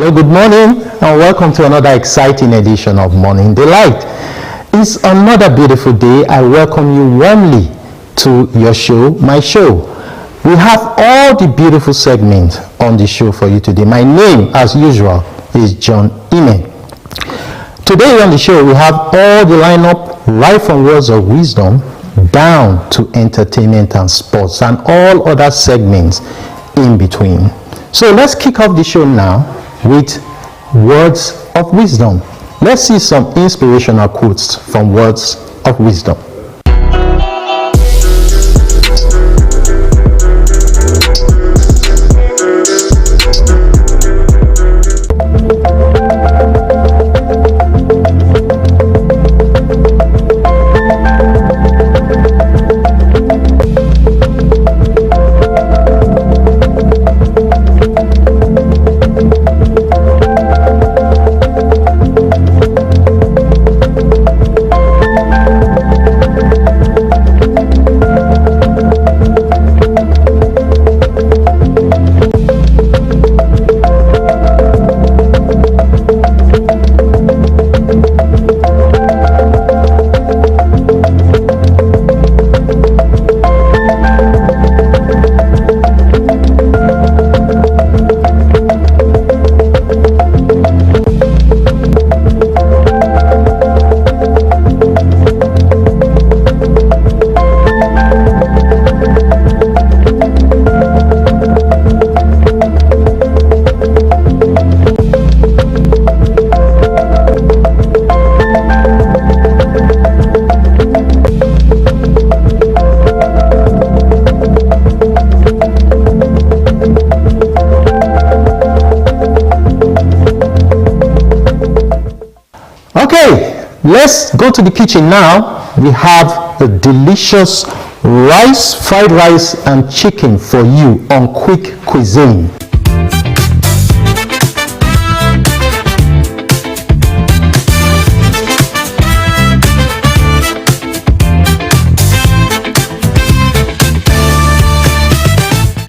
Hello, good morning, and welcome to another exciting edition of Morning Delight. It's another beautiful day. I welcome you warmly to your show, my show. We have all the beautiful segments on the show for you today. My name, as usual, is John Ime. Today on the show, we have all the lineup right from words of wisdom down to entertainment and sports and all other segments in between. So let's kick off the show now with words of wisdom. Let's see some inspirational quotes from words of wisdom. Let's go to the kitchen now. We have a delicious fried rice and chicken for you on Quick Cuisine.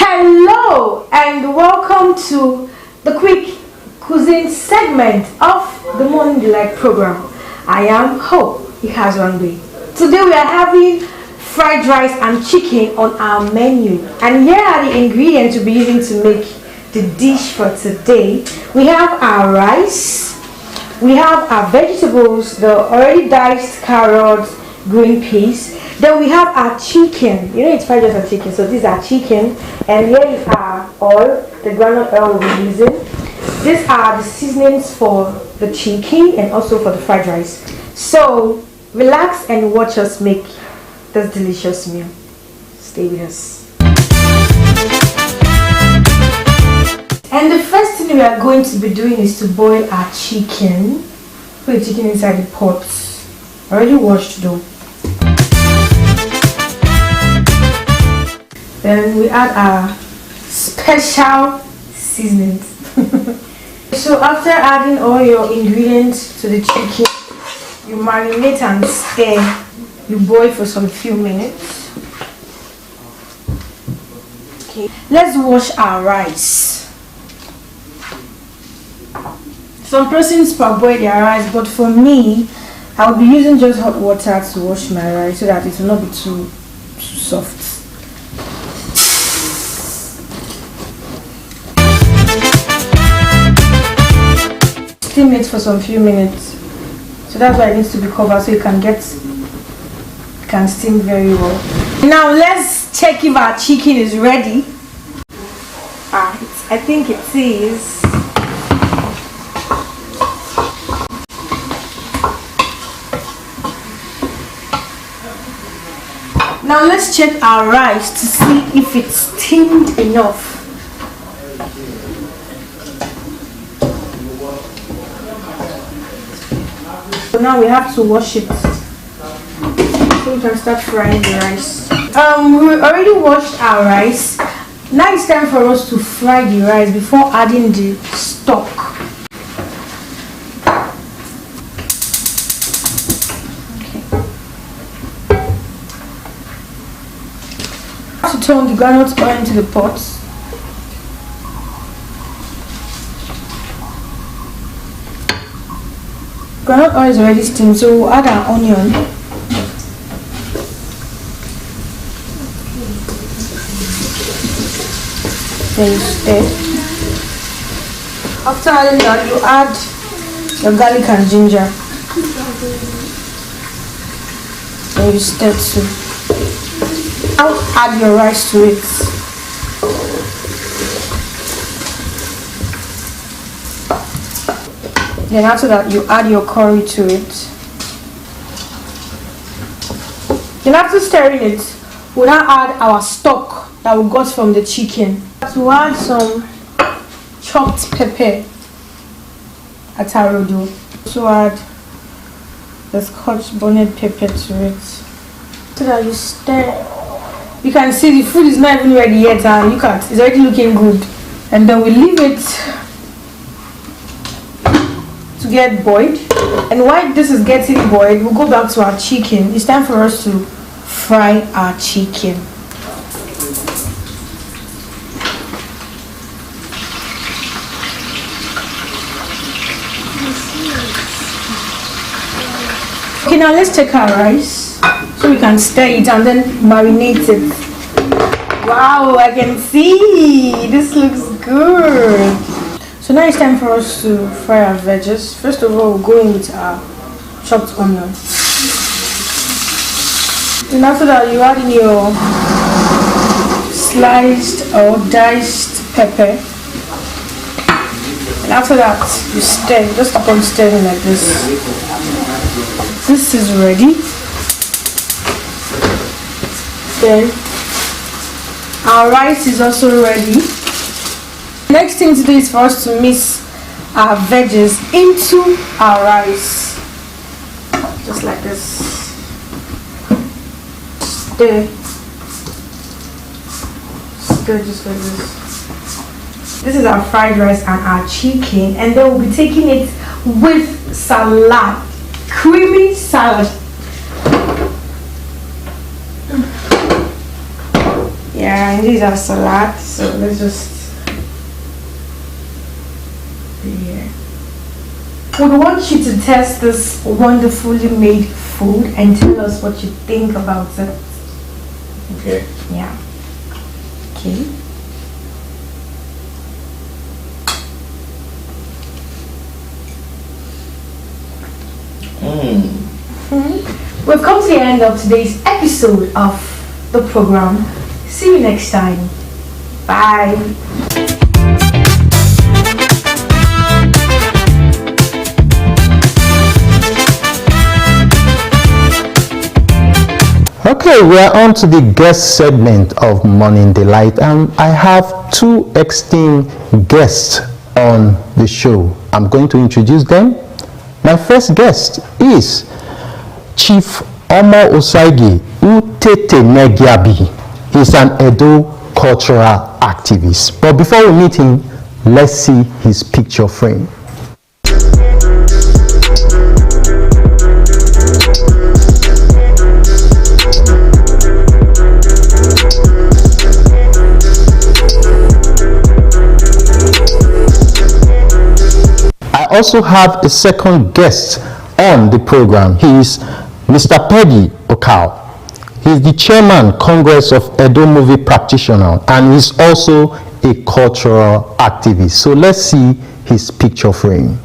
Hello and welcome to the Quick Cuisine segment of the Morning Delight program. I am Hope Ihazwangbe. Today we are having fried rice and chicken on our menu, and here are the ingredients we'll be using to make the dish for today. We have our rice, we have our vegetables, the already diced carrots, green peas. Then we have our chicken. You know it's fried rice and chicken, so this is our chicken, and here is our oil, the groundnut oil we'll be using. These are the seasonings for the chicken and also for the fried rice. So relax and watch us make this delicious meal. Stay with us. And the first thing we are going to be doing is to boil our chicken. Put the chicken inside the pot. Already washed though. Then we add our special seasonings. So after adding all your ingredients to the chicken, you marinate and stir. You boil for some few minutes. Okay, let's wash our rice. Some persons parboil their rice, but for me, I'll be using just hot water to wash my rice so that it will not be too soft. Steam it for some few minutes, so that's why it needs to be covered so it can steam very well. Now let's check if our chicken is ready. I think it is. Now let's check our rice to see if it's steamed enough. So now we have to wash it so we can start frying the rice. We already washed our rice. Now it's time for us to fry the rice before adding the stock. Okay. To turn the groundnut oil into the pot. Groundnut oil is already steamed, so we'll add our onion. Then you stir. After adding that, you add your garlic and ginger. Then you stir too. Now add your rice to it. Then after that, you add your curry to it. Then after stirring it, we'll now add our stock that we got from the chicken. We'll add some chopped pepper, atarodo. So add the Scotch bonnet pepper to it. So that you stir. You can see the food is not even ready yet, and look at it's already looking good. And then we leave it to get boiled. And while this is getting boiled, we'll go back to our chicken. It's time for us to fry our chicken. Okay, now let's take our rice so we can stir it and then marinate it. Wow, I can see this looks good. So now it's time for us to fry our veggies. First of all, we'll go in with our chopped onion. And after that, you add in your sliced or diced pepper. And after that, you stir. Just keep on stirring like this. This is ready. Then our rice is also ready. Next thing to do is for us to mix our veggies into our rice. Just like this. Stir. Stir just like this. This is our fried rice and our chicken, and then we'll be taking it with salad. Creamy salad. Yeah, and these are salad, so let's just here. We want you to test this wonderfully made food and tell us what you think about it. Okay. Yeah. Okay. We've come to the end of today's episode of the program. See you next time. Bye. Okay, we are on to the guest segment of Morning Delight, and I have two esteemed guests on the show. I'm going to introduce them. My first guest is Chief Omo Osagie Utete Negiabi. He's an Edo cultural activist. But before we meet him, let's see his picture frame. I also have a second guest on the program. He is Mr. Peggy Okao. He is the chairman, Congress of Edo Movie Practitioners, and is also a cultural activist. So let's see his picture frame.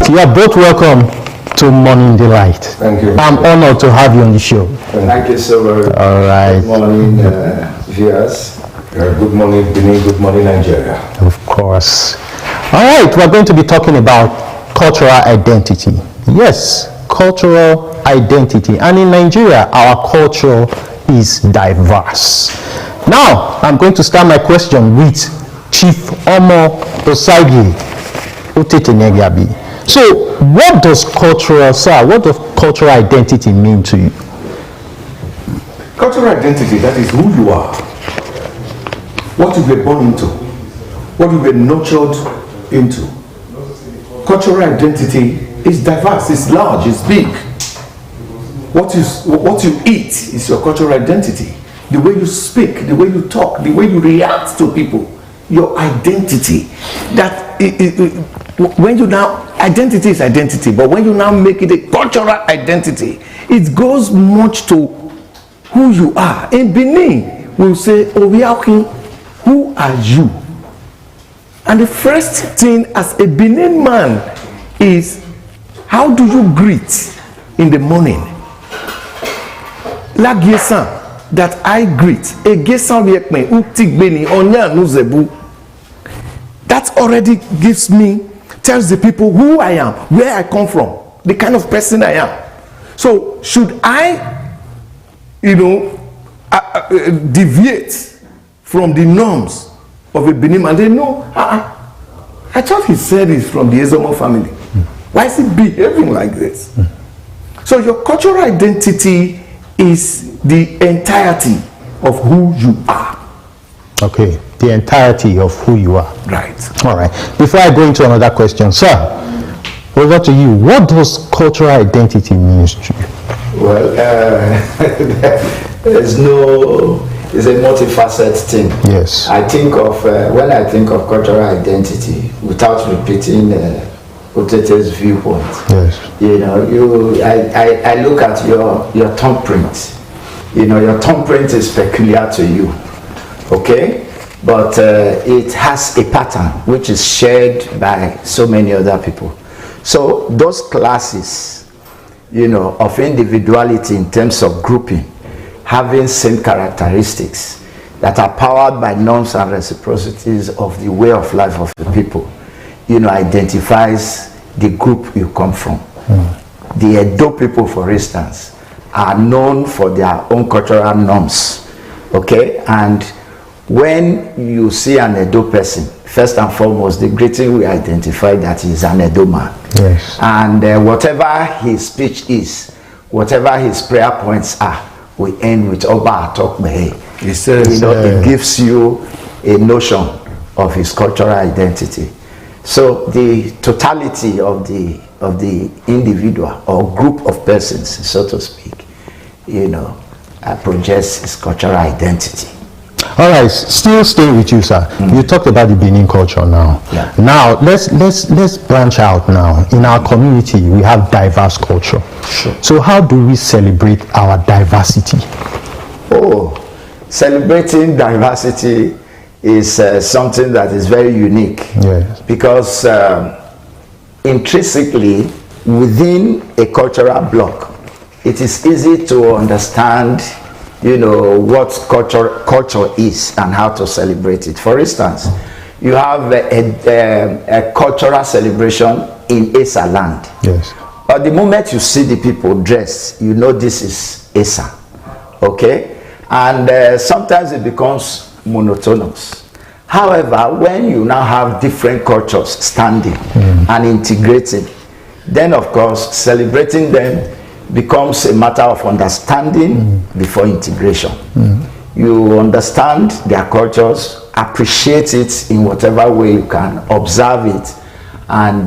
You are both welcome to Morning Delight. Thank you. I'm honored to have you on the show. Thank you so very much. All right. Good morning, viewers. Good morning, Benin. Good morning, Nigeria. Of course. All right, we're going to be talking about cultural identity. Yes, cultural identity. And in Nigeria, our culture is diverse. Now, I'm going to start my question with Chief Omo Osagie Utete Negiabi. So, what does cultural identity mean to you? Cultural identity, that is who you are, what you were born into, what you were nurtured into. Cultural identity is diverse, it's large, it's big. What you eat is your cultural identity. The way you speak, the way you talk, the way you react to people, your identity. That when you now, identity is identity, but when you now make it a cultural identity, it goes much to who you are. In Benin, we'll say, Obiakin, who are you? And the first thing as a Benin man is, how do you greet in the morning? La Giesan, that I greet, that already gives me, tells the people who I am, where I come from, the kind of person I am. So should I, deviate from the norms of a Benin man? They know, I thought he said he's from the Ezomo family. Why is he behaving like this? So your cultural identity is the entirety of who you are. Okay, the entirety of who you are. Right. All right. Before I go into another question, sir, over to you. What does cultural identity mean to you? Well, it's a multifaceted thing. Yes. I think of, when I think of cultural identity, without repeating Otete's viewpoint, Yes. I look at your thumbprint. Your thumbprint is peculiar to you, okay? But it has a pattern which is shared by so many other people. So those classes, of individuality in terms of grouping, having same characteristics that are powered by norms and reciprocities of the way of life of the people, identifies the group you come from. The Edo people, for instance, are known for their own cultural norms, okay? And when you see an Edo person, first and foremost, the greeting we identify that he's an Edo man. Yes. And whatever his speech is, whatever his prayer points are, we end with Oba Atok Mehe. He says, it gives you a notion of his cultural identity. So the totality of the individual or group of persons, so to speak, projects his cultural identity. All right, still staying with you, sir. You talked about the Benin culture now. Yeah. Now let's branch out now. In our community, we have diverse culture. Sure. So how do we celebrate our diversity? Oh, celebrating diversity is something that is very unique. Yes. Because intrinsically within a cultural block, it is easy to understand, what culture is and how to celebrate it. For instance, you have a cultural celebration in Esa land. Yes. But the moment you see the people dressed, this is Esa, okay? And sometimes it becomes monotonous. However, when you now have different cultures standing and integrating, then of course celebrating them becomes a matter of understanding before integration. You understand their cultures, appreciate it in whatever way you can, observe it, and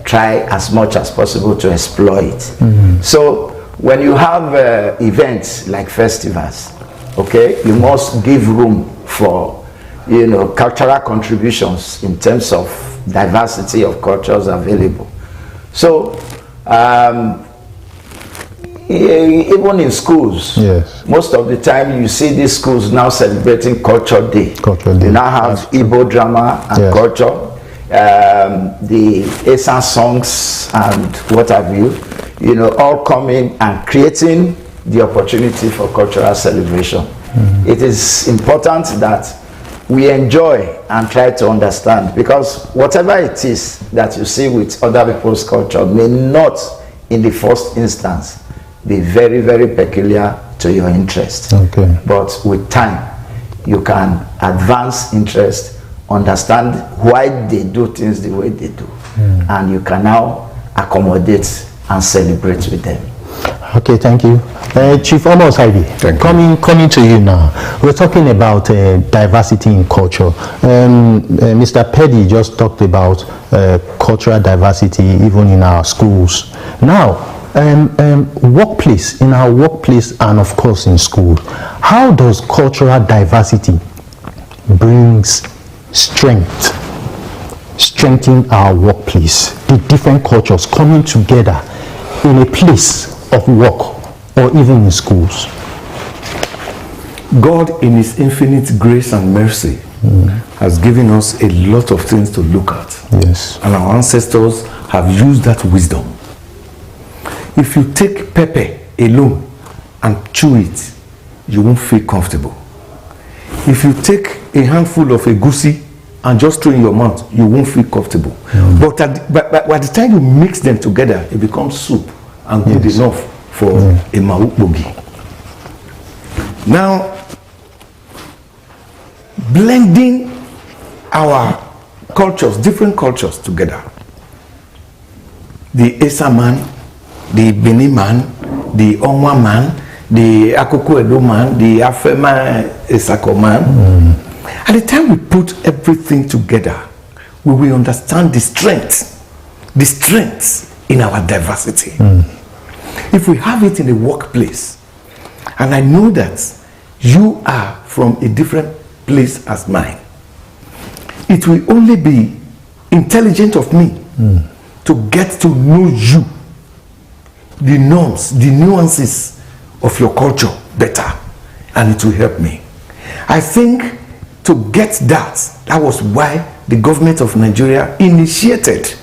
try as much as possible to exploit. So when you have events like festivals, okay, you must give room for cultural contributions in terms of diversity of cultures available. So even in schools, yes, most of the time you see these schools now celebrating Culture Day. Culture Day. You now have Igbo drama and yes, culture, the Esan songs and what have you, all coming and creating the opportunity for cultural celebration. It is important that we enjoy and try to understand, because whatever it is that you see with other people's culture may not in the first instance be very, very peculiar to your interest. Okay. But with time, you can advance interest, understand why they do things the way they do, and you can now accommodate and celebrate with them. Okay, thank you. Chief Amos Ivy, coming to you now. We're talking about diversity in culture. Mr. Petty just talked about cultural diversity even in our schools. Now, workplace, in our workplace and of course in school, how does cultural diversity brings strengthen our workplace, the different cultures coming together in a place of work or even in schools? God, in His infinite grace and mercy, has given us a lot of things to look at. Yes. And our ancestors have used that wisdom. If you take pepper alone and chew it, you won't feel comfortable. If you take a handful of egusi and just throw in your mouth, you won't feel comfortable. But by the time you mix them together, it becomes soup and good enough for a maukbogi. Now, blending our cultures, different cultures together. The Esa man, the Beni man, the Onwa man, the Akoko Edo man, the Afema Esako man. At the time we put everything together, we will understand the strength in our diversity. If we have it in the workplace, and I know that you are from a different place as mine, it will only be intelligent of me to get to know you, the norms, the nuances of your culture better, and it will help me. I think to get that was why the government of Nigeria initiated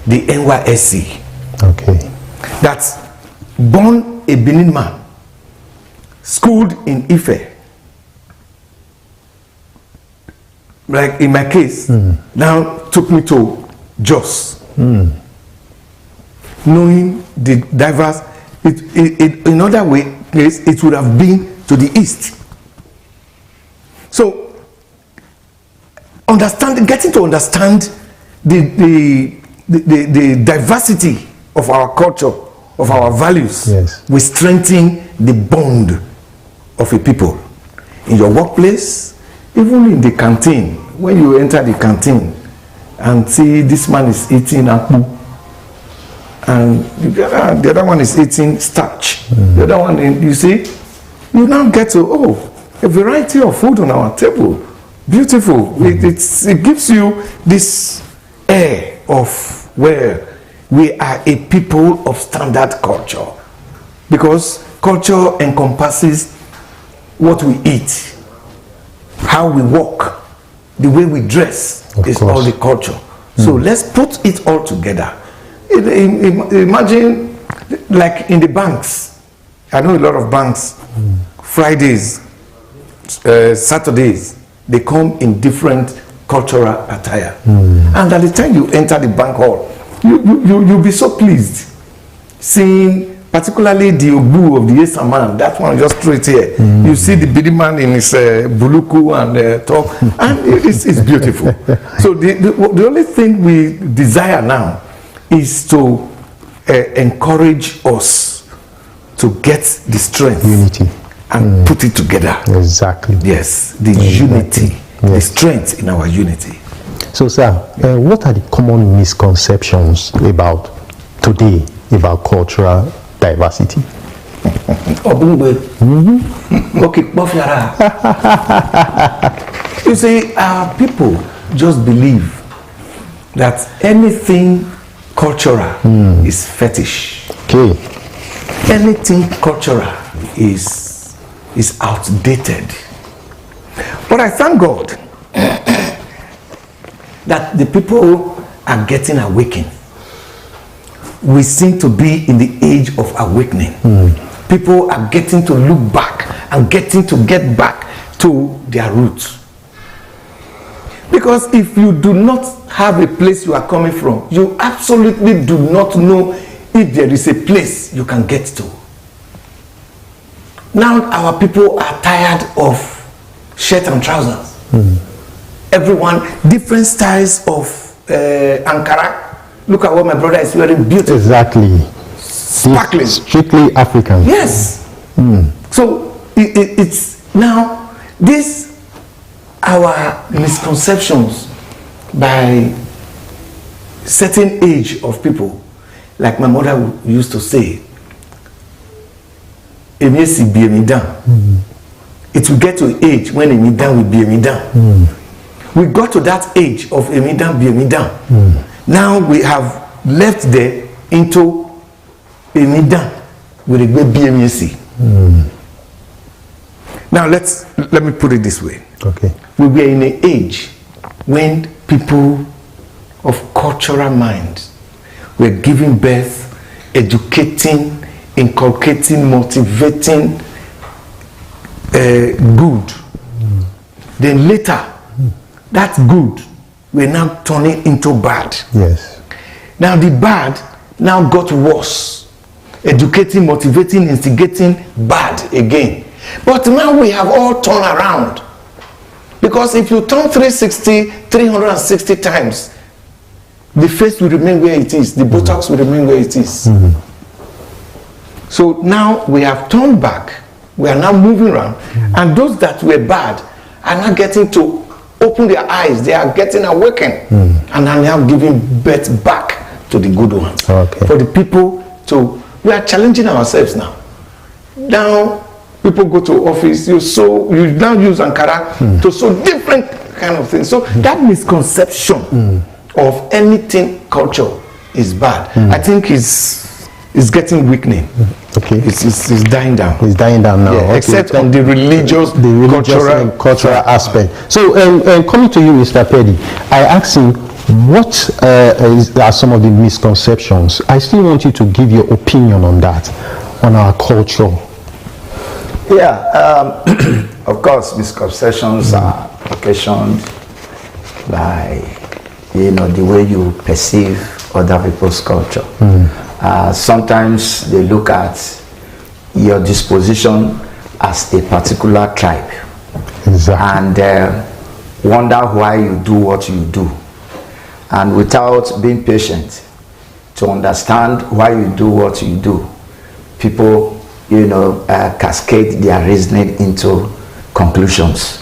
the NYSC. Okay. That's born a Benin man, schooled in Ife. Like in my case, now took me to Jos. Knowing the diverse, in other ways, it would have been to the east. So, getting to understand the diversity of our culture, of our values, will strengthen the bond of a people. In your workplace, even in the canteen, when you enter the canteen and see this man is eating akpu, and the other one is eating starch, the other one, you see, you now get to, a variety of food on our table. Beautiful. It gives you this air of where we are a people of standard culture. Because culture encompasses what we eat, how we walk, the way we dress is all the culture. So let's put it all together. Imagine, like in the banks, I know a lot of banks, Fridays, Saturdays, they come in different cultural attire. And at the time you enter the bank hall, you'll be so pleased seeing particularly the Obu of the Esa man, that one just straight here. You see the Bidi man in his buluku and top, and it's beautiful. So the only thing we desire now is to encourage us to get the strength, unity, and put it together. Exactly. Yes, the unity, the strength in our unity. So, sir, what are the common misconceptions about today about cultural diversity? You see, our people just believe that anything cultural is fetish. Okay. Anything cultural is outdated. But I thank God that the people are getting awakened. We seem to be in the age of awakening. People are getting to look back and getting to get back to their roots. Because if you do not have a place you are coming from, you absolutely do not know if there is a place you can get to. Now our people are tired of shirt and trousers. Everyone, different styles of Ankara. Look at what my brother is wearing, beautiful. Exactly. Sparkling. It's strictly African. Yes. So it's now this our misconceptions by certain age of people, like my mother used to say, Emesi be me down. It will get to an age when Emidan will be Emidan. We got to that age of Emidan be Emidan. Now we have left there into Emidan with a great BMEC. Now let me put it this way. Okay. We were in an age when people of cultural mind were giving birth, educating, inculcating, motivating good. Then later, that good we're now turning into bad. Yes. Now the bad now got worse. Educating, motivating, instigating, bad again. But now we have all turned around. Because if you turn 360 times, the face will remain where it is, the buttocks will remain where it is. So now we have turned back, we are now moving around, and those that were bad are now getting to open their eyes, they are getting awakened, and are now giving birth back to the good ones. Okay. For the people to, we are challenging ourselves now. Now, people go to office, you now use Ankara to sew different kind of things. So that misconception of anything culture is bad, I think is getting weakening. Okay. It's dying down. It's dying down now. Yeah, Okay. except on the religious and cultural aspect. So, coming to you, Mr. Petty, I asked him what are some of the misconceptions. I still want you to give your opinion on that, on our culture. Yeah, of course, misconceptions are occasioned by, the way you perceive other people's culture. Sometimes they look at your disposition as a particular tribe. Exactly. And wonder why you do what you do. And without being patient to understand why you do what you do, people, cascade their reasoning into conclusions.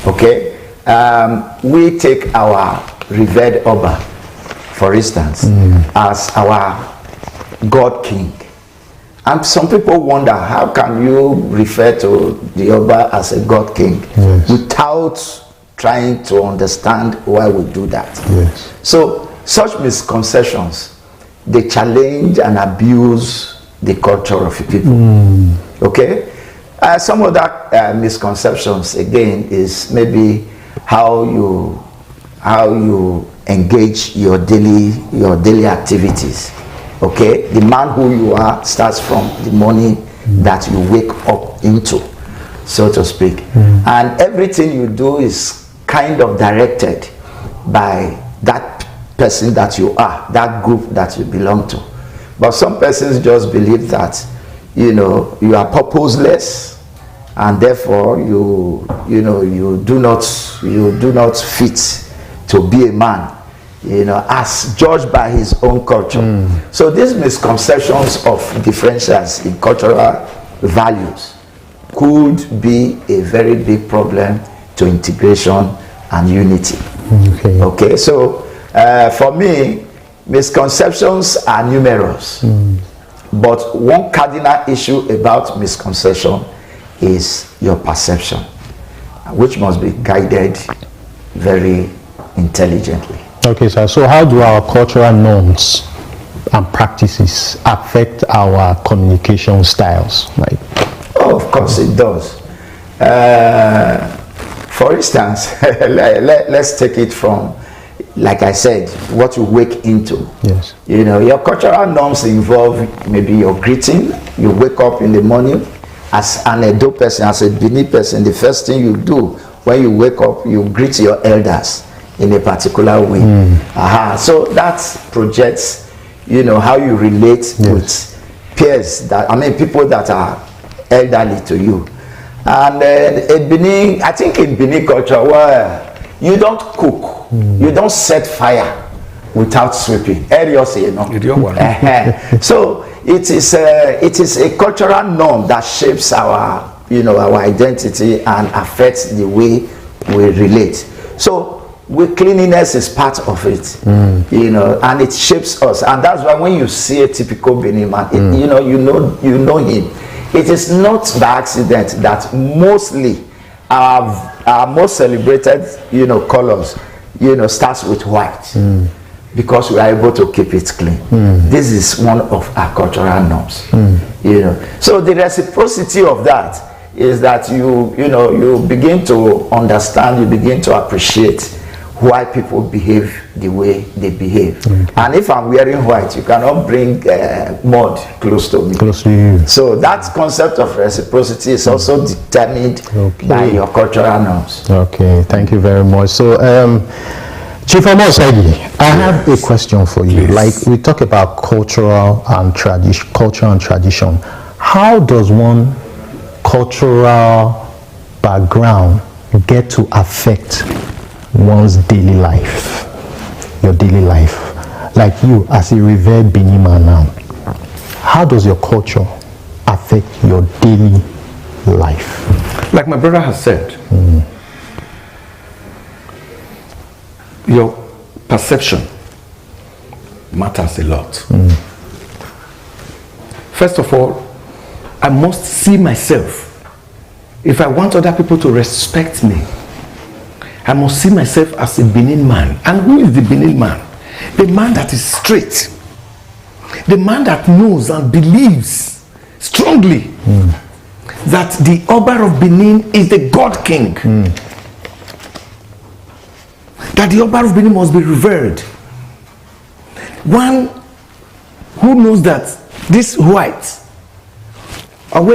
Okay? We take our revered Oba, for instance, as our God King. And some people wonder, how can you refer to the Oba as a God King without trying to understand why we do that? Yes. So, such misconceptions, they challenge and abuse the culture of people. Okay? Some of that misconceptions, again, is maybe how you engage your daily activities. Okay, the man who you are starts from the morning that you wake up into, so to speak, and everything you do is kind of directed by that person that you are, that group that you belong to. But some persons just believe that you are purposeless, and therefore you do not fit to be a man, as judged by his own culture. So these misconceptions of differentials in cultural values could be a very big problem to integration and unity. Okay, so for me, misconceptions are numerous, but one cardinal issue about misconception is your perception, which must be guided very intelligently. Okay, sir. So how do our cultural norms and practices affect our communication styles? Like, of course it does. For instance, let's take it from, like I said, what you wake into. Yes. Your cultural norms involve maybe your greeting. You wake up in the morning as an Edo person, as a Bini person, the first thing you do when you wake up, you greet your elders in a particular way. So that projects, how you relate with peers, people that are elderly to you. And I think in Benin culture, where you don't cook, you don't set fire without sweeping. So it is a cultural norm that shapes our identity and affects the way we relate. So cleanliness is part of it, and it shapes us. And that's why when you see a typical Benin man, you know him. It is not by accident that mostly our most celebrated, colors, starts with white. Because we are able to keep it clean. This is one of our cultural norms. So the reciprocity of that is that you begin to understand, you begin to appreciate why people behave the way they behave. And if I'm wearing white, you cannot bring mud close to me. Close to you. So that concept of reciprocity is also determined by your cultural norms. Okay, thank you very much. So, Chief Omosegi, I have a question for you. Please. Like we talk about culture and tradition. How does one cultural background get to affect one's daily life? Your daily life. Like you, as a revered Benin man now, how does your culture affect your daily life? Like my brother has said, your perception matters a lot. First of all, I must see myself. If I want other people to respect me, I must see myself as a Benin man. And who is the Benin man? The man that is straight. The man that knows and believes strongly that the Oba of Benin is the God King. That the Oba of Benin must be revered. One who knows that this white, one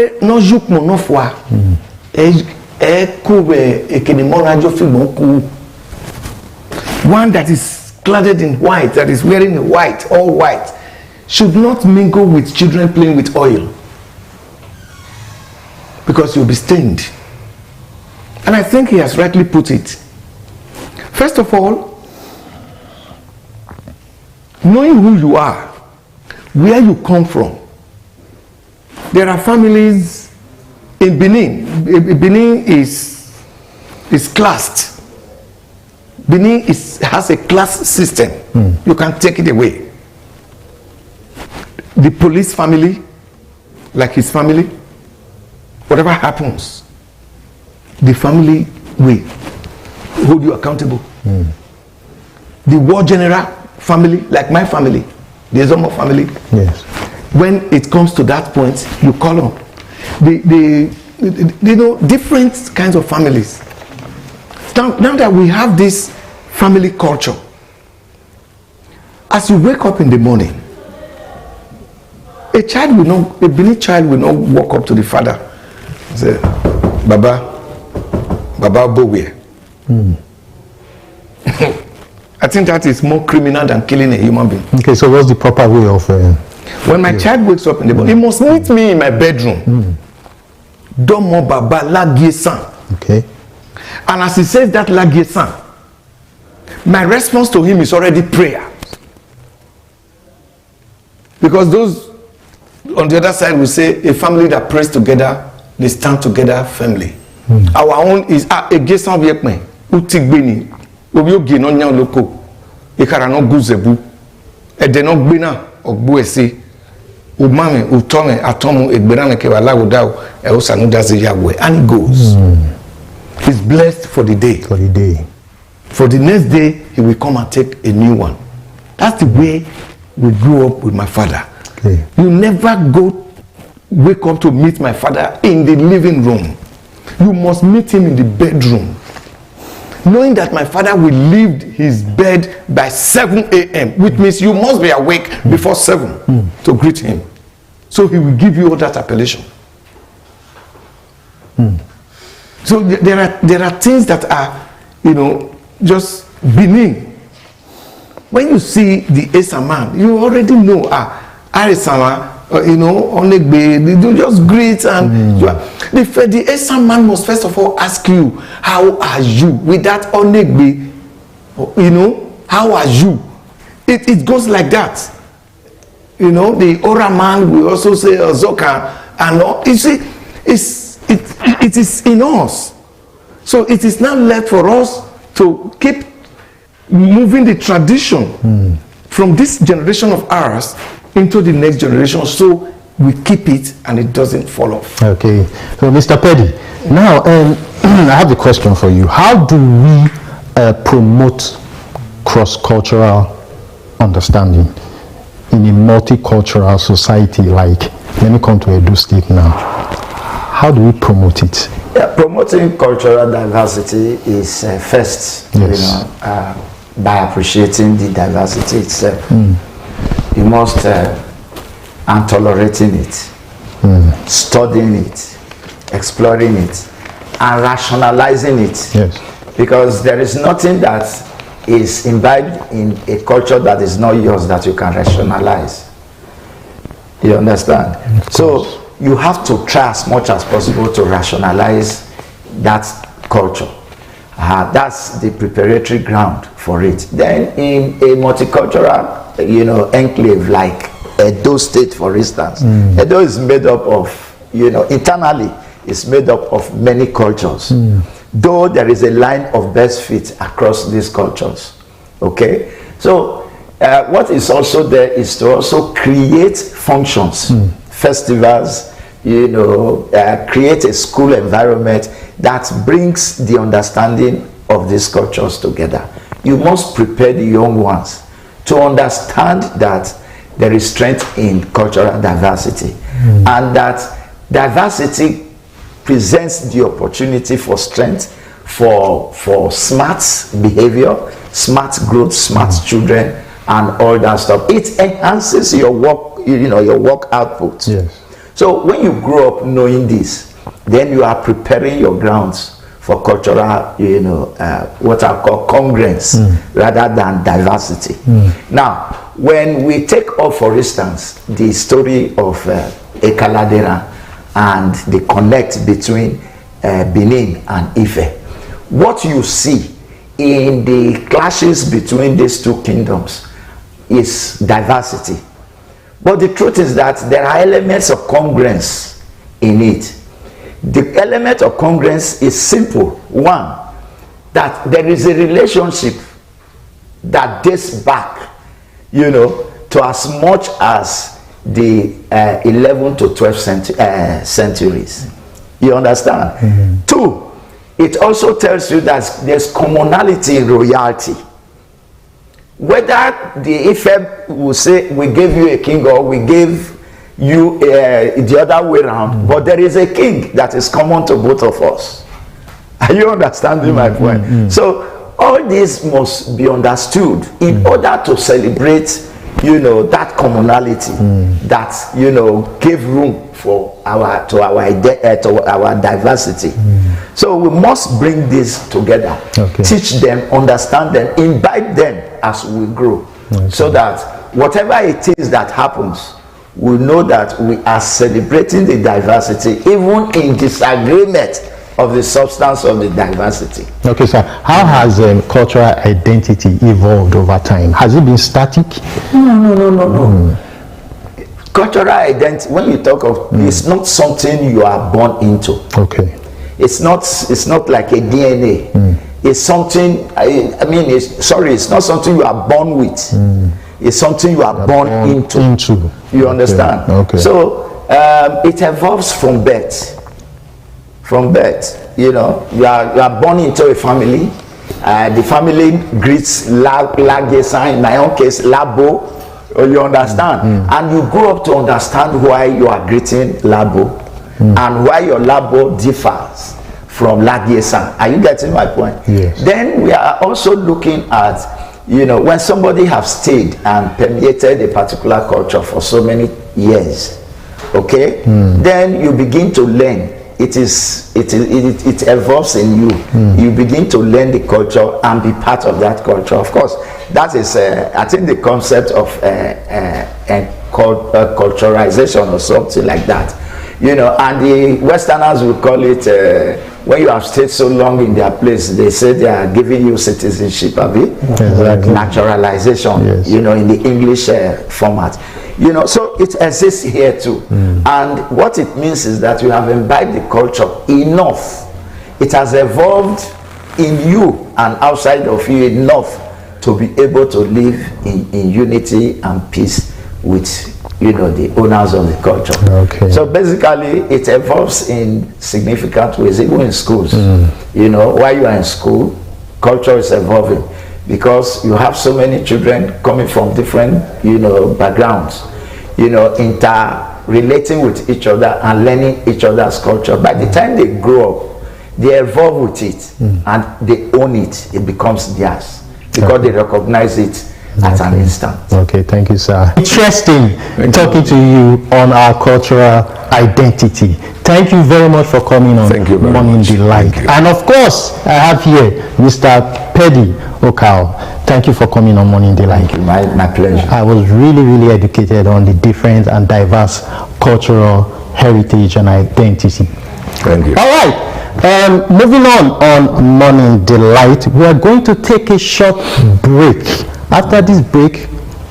that is clad in white, that is wearing white, all white, should not mingle with children playing with oil, because you'll be stained. And I think he has rightly put it. First of all, knowing who you are, where you come from. There are families in Benin. Benin is classed. Benin has a class system. You can take it away. The police family, like his family, whatever happens, the family will hold you accountable. The war general family, like my family, the Ezomo family, Yes. when it comes to that point, you call on different kinds of families. Now that we have this family culture, as you wake up in the morning, a Benin child will not walk up to the father and say, Baba Bowie. I think that is more criminal than killing a human being. Okay, so what's the proper way of... When my child wakes up in the morning, he must meet me in my bedroom. Domo Baba Lagiesan. Okay. And as he says that Lagiesan, my response to him is already prayer. Because those on the other side will say, a family that prays together, they stand together firmly. Our own is a Gesan Viekme, Utigbeni, Obiogi no Nyan Loko, Ikarano Guzebu, Edeno Gbina, Ogbuesi, Umame, Utome, Atomu, Egberame Kewala Udao, Eosanu Dazi Yahweh, and he goes. He's blessed for the day. For the day. For the next day, he will come and take a new one. That's the way we grew up with my father. Okay. You never wake up to meet my father in the living room. You must meet him in the bedroom. Knowing that my father will leave his bed by 7 a.m., which means you must be awake before 7 to greet him. So he will give you all that appellation. So there are things that are, just Benin. When you see the Esa man, you already know, Arisama, Onegbe, they do just greet and the Esa man must first of all ask you, how are you? With that Onegbe, how are you? It goes like that. The Ora man will also say Zoka, and you see, it is in us. So it is now left for us to keep moving the tradition from this generation of ours into the next generation, so we keep it and it doesn't fall off. Okay, so Mr. Petty, now I have a question for you. How do we promote cross-cultural understanding in a multicultural society like, let me come to Edo State now. How do we promote it? Yeah, promoting cultural diversity is first, Yes. By appreciating the diversity itself. You must, and tolerating it, studying it, exploring it, and rationalizing it. Yes. Because there is nothing that is imbibed in a culture that is not yours that you can rationalize. You understand? So you have to try as much as possible to rationalize that culture. That's the preparatory ground for it. Then in a multicultural, enclave like Edo State, for instance, Edo is made up of, internally, it's made up of many cultures. Though there is a line of best fit across these cultures. Okay? So what is also there is to also create functions, festivals, create a school environment that brings the understanding of these cultures together. You must prepare the young ones to understand that there is strength in cultural diversity, and that diversity presents the opportunity for strength, for smart behavior, smart growth, smart children, and all that stuff. It enhances your work, your work output. Yes. So when you grow up knowing this, then you are preparing your grounds for cultural, what I call congruence, rather than diversity. Now, when we take up, for instance, the story of Ekaladera and the connect between Benin and Ife, what you see in the clashes between these two kingdoms is diversity. But the truth is that there are elements of congruence in it. The element of congruence is simple. One, that there is a relationship that dates back, to as much as the 11 to 12th centuries. You understand? Two, it also tells you that there's commonality in royalty. Whether the Ife will say, we gave you a king, or we gave you the other way around, but there is a king that is common to both of us. Are you understanding my point? So all this must be understood in order to celebrate, that commonality that, gave room for our diversity. So we must bring this together, teach them, understand them, imbibe them as we grow, so that whatever it is that happens, we know that we are celebrating the diversity, even in disagreement of the substance of the diversity. Okay, sir. How has cultural identity evolved over time? Has it been static? No. Cultural identity, when you talk of, it's not something you are born into. Okay. It's not like a DNA. It's something, it's not something you are born with. It's something you are born into. You understand? Okay. So it evolves from birth. You are born into a family. The family greets Lagesa, in my own case, Labo. You understand? And you grow up to understand why you are greeting Labo, and why your Labo differs from Lagesa. Are you getting my point? Yes. Then we are also looking at, when somebody has stayed and permeated a particular culture for so many years, okay, then you begin to learn. It evolves in you. You begin to learn the culture and be part of that culture. Of course, that is, I think, the concept of culturalization or something like that. And the Westerners will call it, when you have stayed so long in their place, they say they are giving you citizenship, Exactly. Naturalization, Yes. in the English format. So it exists here too. And what it means is that you have imbibed the culture enough. It has evolved in you and outside of you enough to be able to live in unity and peace with the owners of the culture. Okay. So basically, it evolves in significant ways, even in schools. While you are in school, culture is evolving because you have so many children coming from different, backgrounds, relating with each other and learning each other's culture. By the time they grow up, they evolve with it and they own it. It becomes theirs because they recognize it at an instant. Okay, thank you, sir. Interesting talking to you on our cultural identity. Thank you very much for coming on Morning Delight. And of course, I have here Mr. Pedi Okao. Thank you for coming on Morning Delight. Thank you, my pleasure. I was really educated on the different and diverse cultural heritage and identity. Thank you. All right. Moving on Morning Delight, we are going to take a short break. After this break,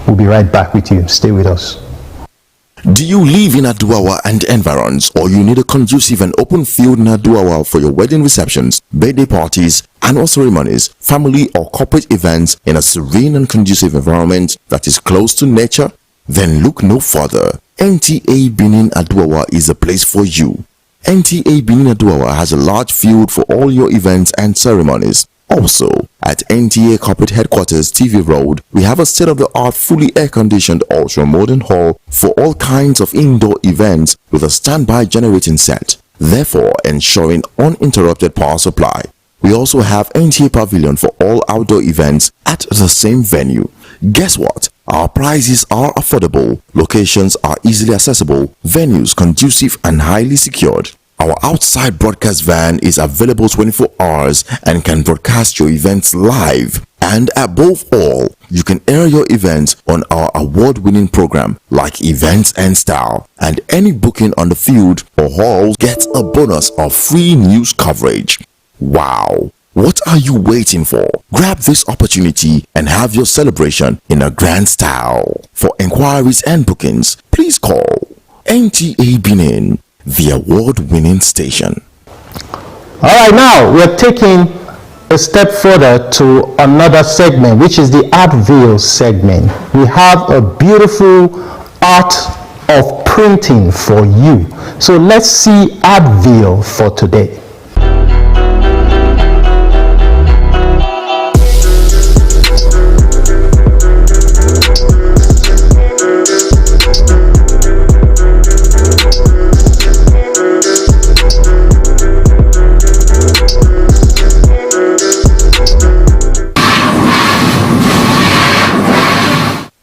we'll be right back with you. Stay with us. Do you live in Aduawa and environs, or you need a conducive and open field in Aduawa for your wedding receptions, birthday parties, annual ceremonies, family or corporate events in a serene and conducive environment that is close to nature? Then look no further. NTA Benin Aduawa is a place for you. NTA Benin Aduawa has a large field for all your events and ceremonies. Also, at NTA Corporate Headquarters TV Road, we have a state-of-the-art fully air-conditioned ultra-modern hall for all kinds of indoor events with a standby generating set, therefore ensuring uninterrupted power supply. We also have NTA Pavilion for all outdoor events at the same venue. Guess what? Our prices are affordable, locations are easily accessible, venues conducive and highly secured. Our outside broadcast van is available 24 hours and can broadcast your events live. And above all, you can air your events on our award-winning program like Events and Style. And any booking on the field or hall gets a bonus of free news coverage. Wow! What are you waiting for? Grab this opportunity and have your celebration in a grand style. For inquiries and bookings, please call NTA Benin, the award-winning station. All right, now we're taking a step further to another segment, which is the Artville segment. We have a beautiful art of printing for you. So let's see Artville for today.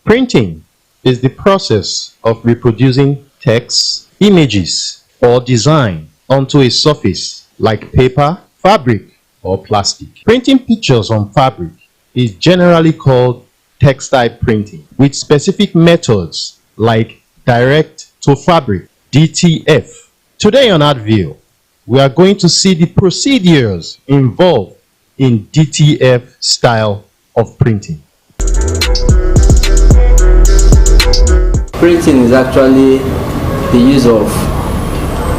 Printing is the process of reproducing text, images, or design onto a surface like paper, fabric, or plastic. Printing pictures on fabric is generally called textile printing, with specific methods like direct to fabric, DTF. Today on Artville, we are going to see the procedures involved in DTF style of printing. Printing is actually the use of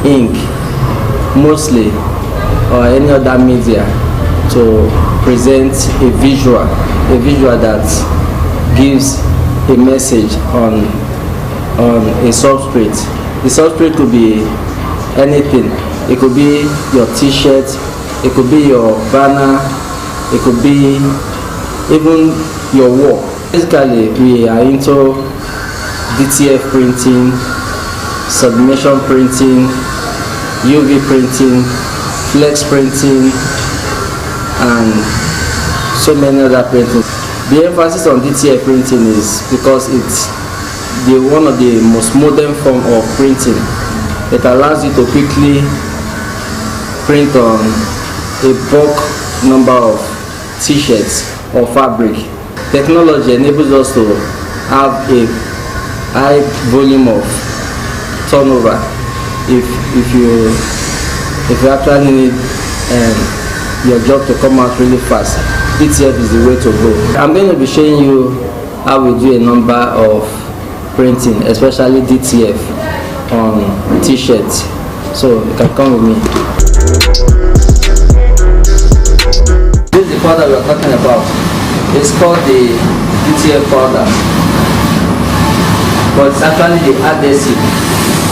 ink, mostly, or any other media to present a visual that gives a message on a substrate. The substrate could be anything. It could be your t-shirt, it could be your banner, it could be even your wall. Basically, we are into DTF printing, sublimation printing, UV printing, flex printing, and so many other printings. The emphasis on DTF printing is because it's one of the most modern form of printing. It allows you to quickly print on a bulk number of t-shirts or fabric. Technology enables us to have a high volume of turnover if you actually need your job to come out really fast. DTF is the way to go. I'm going to be showing you how we do a number of printing, especially DTF on t-shirts. So you can come with me. This is the powder we are talking about. It's called the DTF powder. but it's actually the adhesive.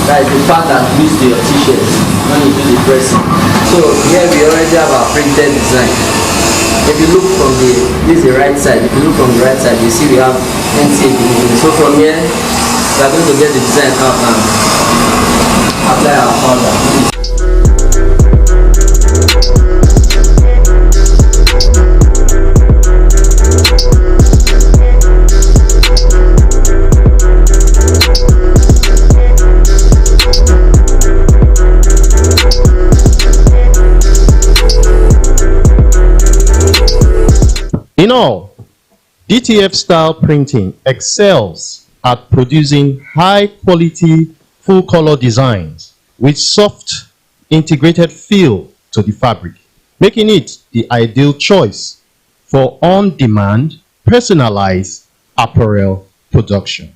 That is the part that glues to your t-shirt when you do the pressing. So here we already have our printed design. If you look from this is the right side. If you look from the right side, you see we have NCA. So from here, we are going to get the design out and apply our powder. In all, DTF style printing excels at producing high quality full color designs with soft integrated feel to the fabric, making it the ideal choice for on-demand personalized apparel production.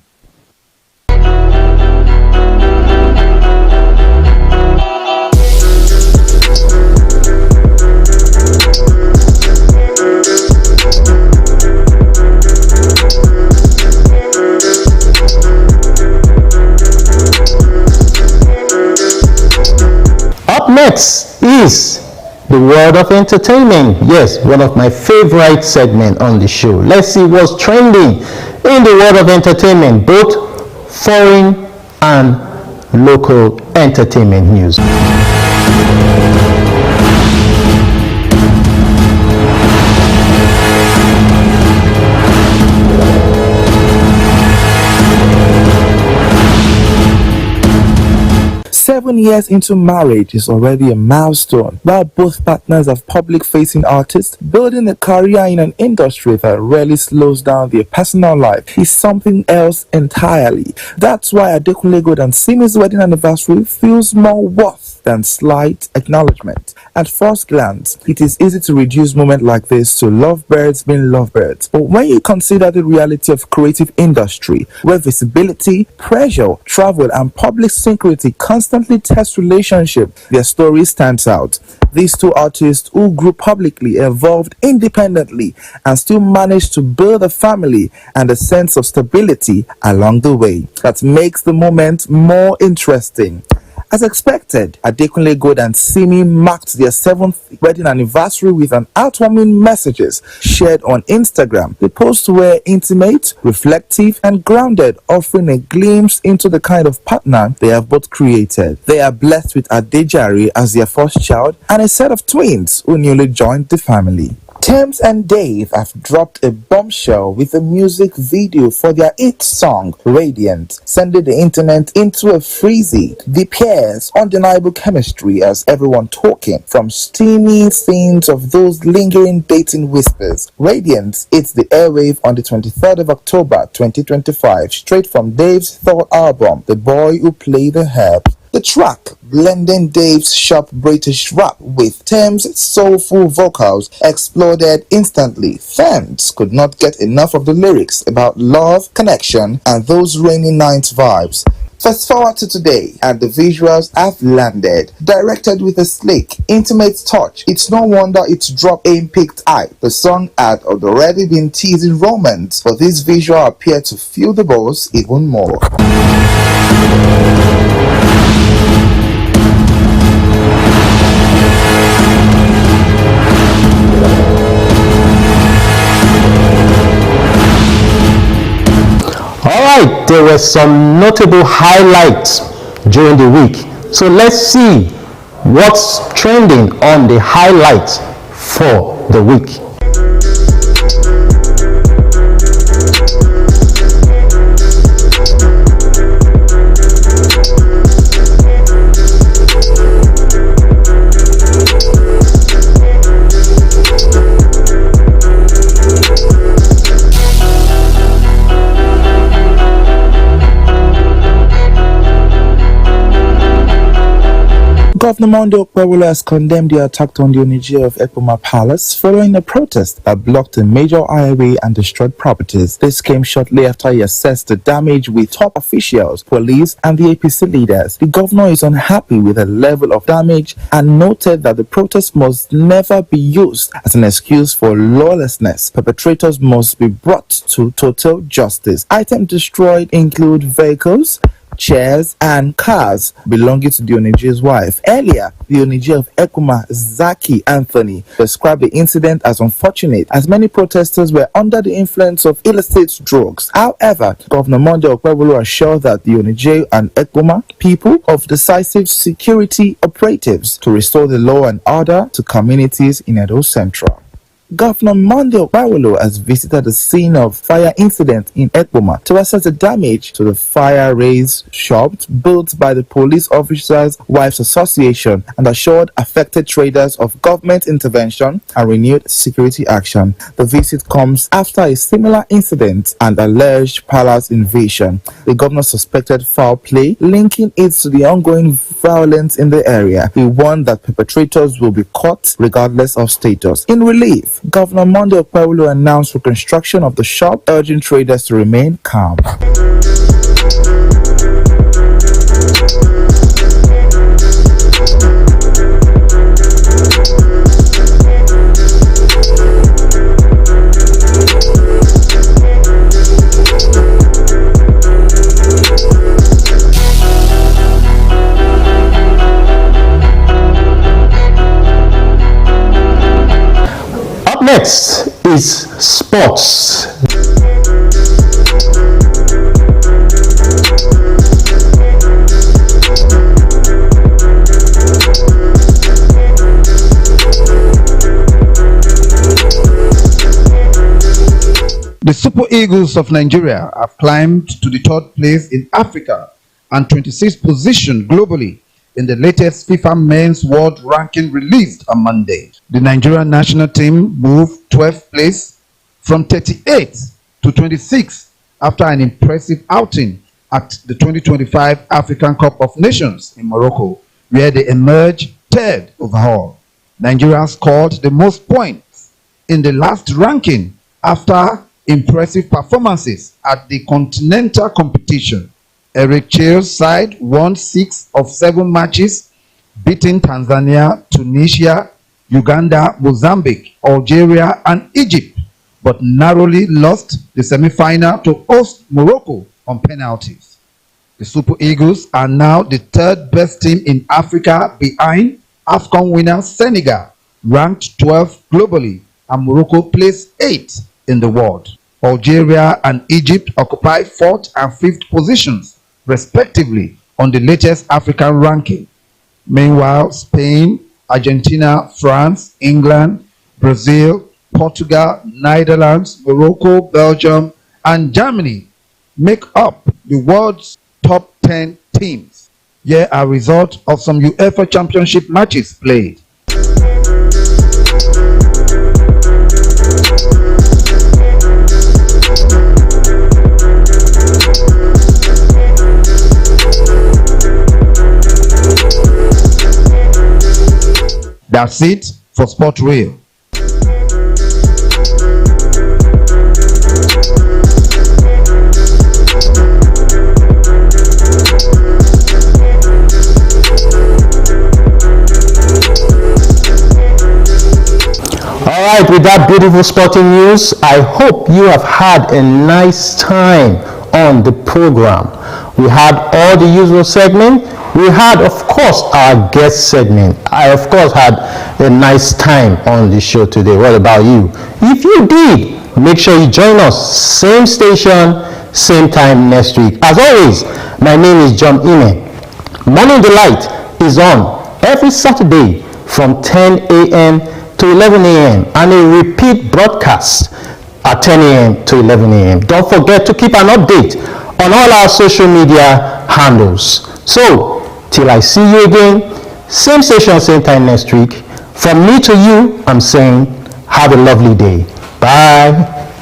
Up next is the world of entertainment. Yes, one of my favorite segments on the show. Let's see what's trending in the world of entertainment, both foreign and local entertainment news. 7 years into marriage is already a milestone. While both partners are public-facing artists, building a career in an industry that rarely slows down their personal life is something else entirely. That's why Adekunle Gold and Simi's wedding anniversary feels more worth than slight acknowledgement. At first glance, it is easy to reduce moments like this to lovebirds being lovebirds. But when you consider the reality of creative industry, where visibility, pressure, travel, and public security constantly test relationship, their story stands out. These two artists who grew publicly, evolved independently, and still managed to build a family and a sense of stability along the way. That makes the moment more interesting. As expected, Adekunle Gold and Simi marked their 7th wedding anniversary with an heartwarming messages shared on Instagram. The posts were intimate, reflective, and grounded, offering a glimpse into the kind of partner they have both created. They are blessed with Adejare as their first child and a set of twins who newly joined the family. Tems and Dave have dropped a bombshell with a music video for their hit song, Radiant, sending the internet into a frenzy. The pair's undeniable chemistry has everyone talking, from steamy scenes of those lingering dating whispers. Radiant hits the airwave on the 23rd of October 2025, straight from Dave's third album, The Boy Who Played the Harp. The track, blending Dave's sharp British rap with Tems' soulful vocals, exploded instantly. Fans could not get enough of the lyrics about love, connection, and those rainy night vibes. Fast forward to today, and the visuals have landed. Directed with a slick, intimate touch, it's no wonder its drop aim picked eye. The song had already been teasing romance, but this visual appeared to fuel the buzz even more. Alright, there were some notable highlights during the week. So let's see what's trending on the highlights for the week. Governor Monday Okpebholo has condemned the attack on the Onitsha of Ekpoma Palace following a protest that blocked a major highway and destroyed properties. This came shortly after he assessed the damage with top officials, police, and the APC leaders. The governor is unhappy with the level of damage and noted that the protest must never be used as an excuse for lawlessness. Perpetrators must be brought to total justice. Items destroyed include vehicles, chairs, and cars belonging to the Onitsha's wife. Earlier, the Onitsha of Ekpoma, Zaki Anthony, described the incident as unfortunate as many protesters were under the influence of illicit drugs. However, Governor Monday Okpebholo assured that the Onitsha and Ekpoma people of decisive security operatives to restore the law and order to communities in Edo Central. Governor Monday Okpebholo has visited the scene of fire incident in Ekpoma to assess the damage to the fire-raised shop built by the Police Officers' Wives Association and assured affected traders of government intervention and renewed security action. The visit comes after a similar incident and alleged palace invasion. The governor suspected foul play, linking it to the ongoing violence in the area. He warned that perpetrators will be caught regardless of status. In relief, Governor Monday Okpebholo announced reconstruction of the shop, urging traders to remain calm. Next is sports. The Super Eagles of Nigeria have climbed to the 3rd place in Africa and 26th position globally in the latest FIFA Men's World Ranking released on Monday. The Nigerian national team moved 12th place from 38th to 26th after an impressive outing at the 2025 African Cup of Nations in Morocco, where they emerged 3rd overall. Nigeria scored the most points in the last ranking after impressive performances at the continental competition. Eric Chale's side won 6 of 7 matches, beating Tanzania, Tunisia, Uganda, Mozambique, Algeria, and Egypt, but narrowly lost the semi-final to host Morocco on penalties. The Super Eagles are now the 3rd best team in Africa behind AFCON winner Senegal, ranked 12th globally, and Morocco placed 8th in the world. Algeria and Egypt occupy 4th and 5th positions, respectively, on the latest African ranking. Meanwhile, Spain, Argentina, France, England, Brazil, Portugal, Netherlands, Morocco, Belgium, and Germany make up the world's top 10 teams. Here are results of some UEFA Championship matches played. That's it for Sport Rail. Alright, with that beautiful sporting news, I hope you have had a nice time on the program. We had all the usual segment. We had, of course, our guest segment. I, of course, had a nice time on the show today. What about you? If you did, make sure you join us. Same station, same time next week. As always, my name is John Ime. Morning Delight is on every Saturday from 10 a.m. to 11 a.m. and a repeat broadcast at 10 a.m. to 11 a.m. Don't forget to keep an update on all our social media handles. So, till I see you again, same station, same time next week. From me to you, I'm saying, have a lovely day. Bye.